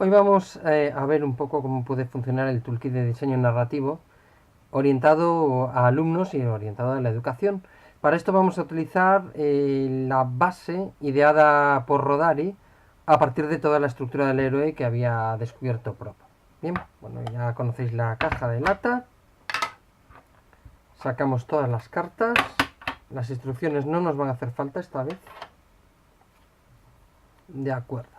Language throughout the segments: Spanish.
Hoy vamos a ver un poco cómo puede funcionar el toolkit de diseño narrativo orientado a alumnos y orientado a la educación. Para esto vamos a utilizar la base ideada por Rodari a partir de toda la estructura del héroe que había descubierto Prop. Bien, bueno, ya conocéis la caja de lata. Sacamos todas las cartas. Las instrucciones no nos van a hacer falta esta vez. De acuerdo.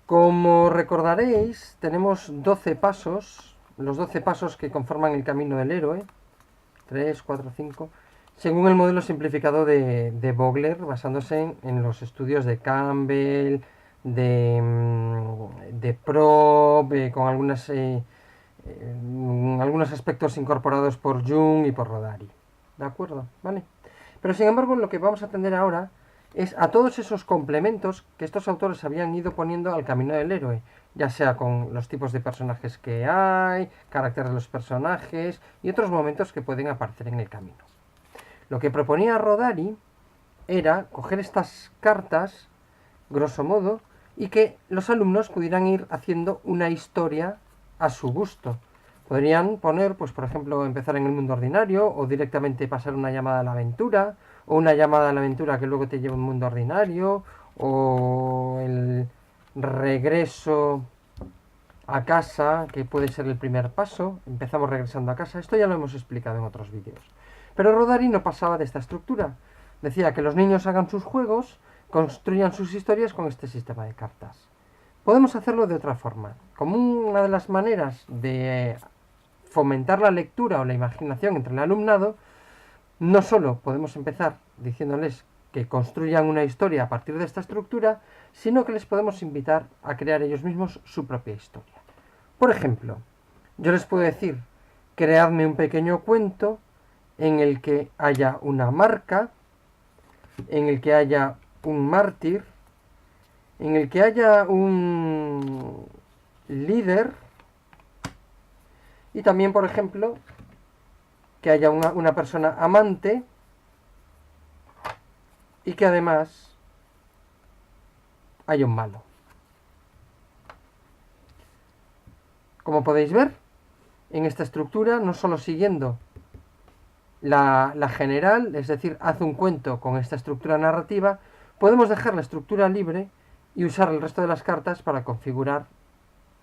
Como recordaréis, tenemos 12 pasos, los 12 pasos que conforman el camino del héroe, 3, 4, 5, según el modelo simplificado de Vogler, basándose en los estudios de Campbell, de Prop, con algunos aspectos incorporados por Jung y por Rodari. ¿De acuerdo? ¿Vale? Pero sin embargo, lo que vamos a atender ahora es a todos esos complementos que estos autores habían ido poniendo al camino del héroe, ya sea con los tipos de personajes que hay, carácter de los personajes y otros momentos que pueden aparecer en el camino. Lo que proponía Rodari era coger estas cartas, grosso modo, y que los alumnos pudieran ir haciendo una historia a su gusto. Podrían poner, pues por ejemplo, empezar en el mundo ordinario o directamente pasar una llamada a la aventura, o una llamada a la aventura que luego te lleva a un mundo ordinario, o el regreso a casa, que puede ser el primer paso. Empezamos regresando a casa. Esto ya lo hemos explicado en otros vídeos. Pero Rodari no pasaba de esta estructura. Decía que los niños hagan sus juegos, construyan sus historias con este sistema de cartas. Podemos hacerlo de otra forma. Como una de las maneras de fomentar la lectura o la imaginación entre el alumnado, no solo podemos empezar diciéndoles que construyan una historia a partir de esta estructura, sino que les podemos invitar a crear ellos mismos su propia historia. Por ejemplo, yo les puedo decir, creadme un pequeño cuento en el que haya una marca, en el que haya un mártir, en el que haya un líder y también, por ejemplo, que haya una persona amante y que además haya un malo. Como podéis ver, en esta estructura, no solo siguiendo la general, es decir, haz un cuento con esta estructura narrativa, podemos dejar la estructura libre y usar el resto de las cartas para configurar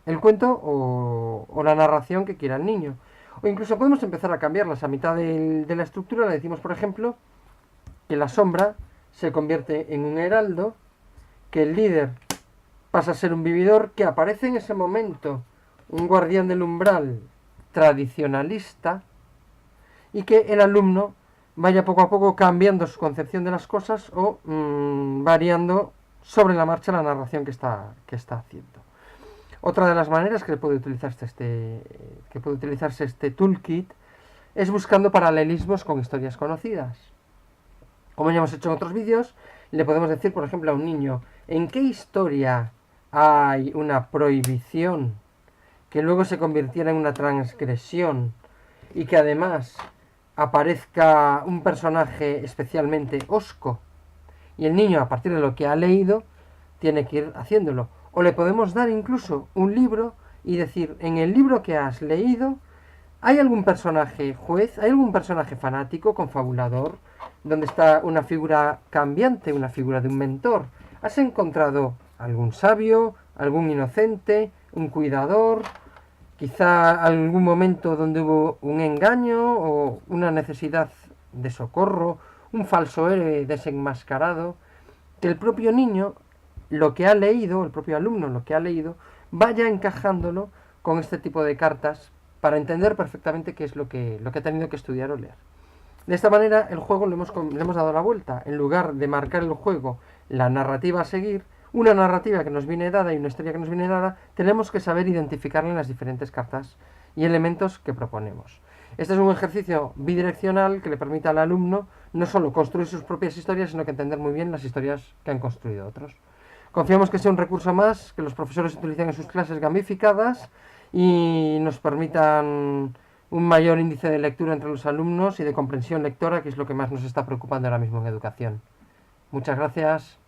el cuento o la narración que quiera el niño. O incluso podemos empezar a cambiarlas a mitad de la estructura. Le decimos, por ejemplo, que la sombra se convierte en un heraldo, que el líder pasa a ser un vividor, que aparece en ese momento un guardián del umbral tradicionalista y que el alumno vaya poco a poco cambiando su concepción de las cosas o variando sobre la marcha la narración que está haciendo. Otra de las maneras que puede utilizarse este toolkit es buscando paralelismos con historias conocidas. Como ya hemos hecho en otros vídeos, le podemos decir, por ejemplo, a un niño, ¿en qué historia hay una prohibición que luego se convirtiera en una transgresión y que además aparezca un personaje especialmente hosco? Y el niño, a partir de lo que ha leído, tiene que ir haciéndolo. O le podemos dar incluso un libro y decir, en el libro que has leído, ¿hay algún personaje juez? ¿Hay algún personaje fanático, confabulador? Donde está una figura cambiante, una figura de un mentor. ¿Has encontrado algún sabio, algún inocente, un cuidador? Quizá algún momento donde hubo un engaño o una necesidad de socorro, un falso héroe desenmascarado. Que el propio niño, lo que ha leído, el propio alumno, lo que ha leído, vaya encajándolo con este tipo de cartas para entender perfectamente qué es lo que ha tenido que estudiar o leer. De esta manera, el juego le hemos dado la vuelta. En lugar de marcar el juego la narrativa a seguir, una narrativa que nos viene dada y una historia que nos viene dada, tenemos que saber identificarla en las diferentes cartas y elementos que proponemos. Este es un ejercicio bidireccional que le permite al alumno no solo construir sus propias historias, sino que entender muy bien las historias que han construido otros. Confiamos que sea un recurso más que los profesores utilizan en sus clases gamificadas y nos permitan un mayor índice de lectura entre los alumnos y de comprensión lectora, que es lo que más nos está preocupando ahora mismo en educación. Muchas gracias.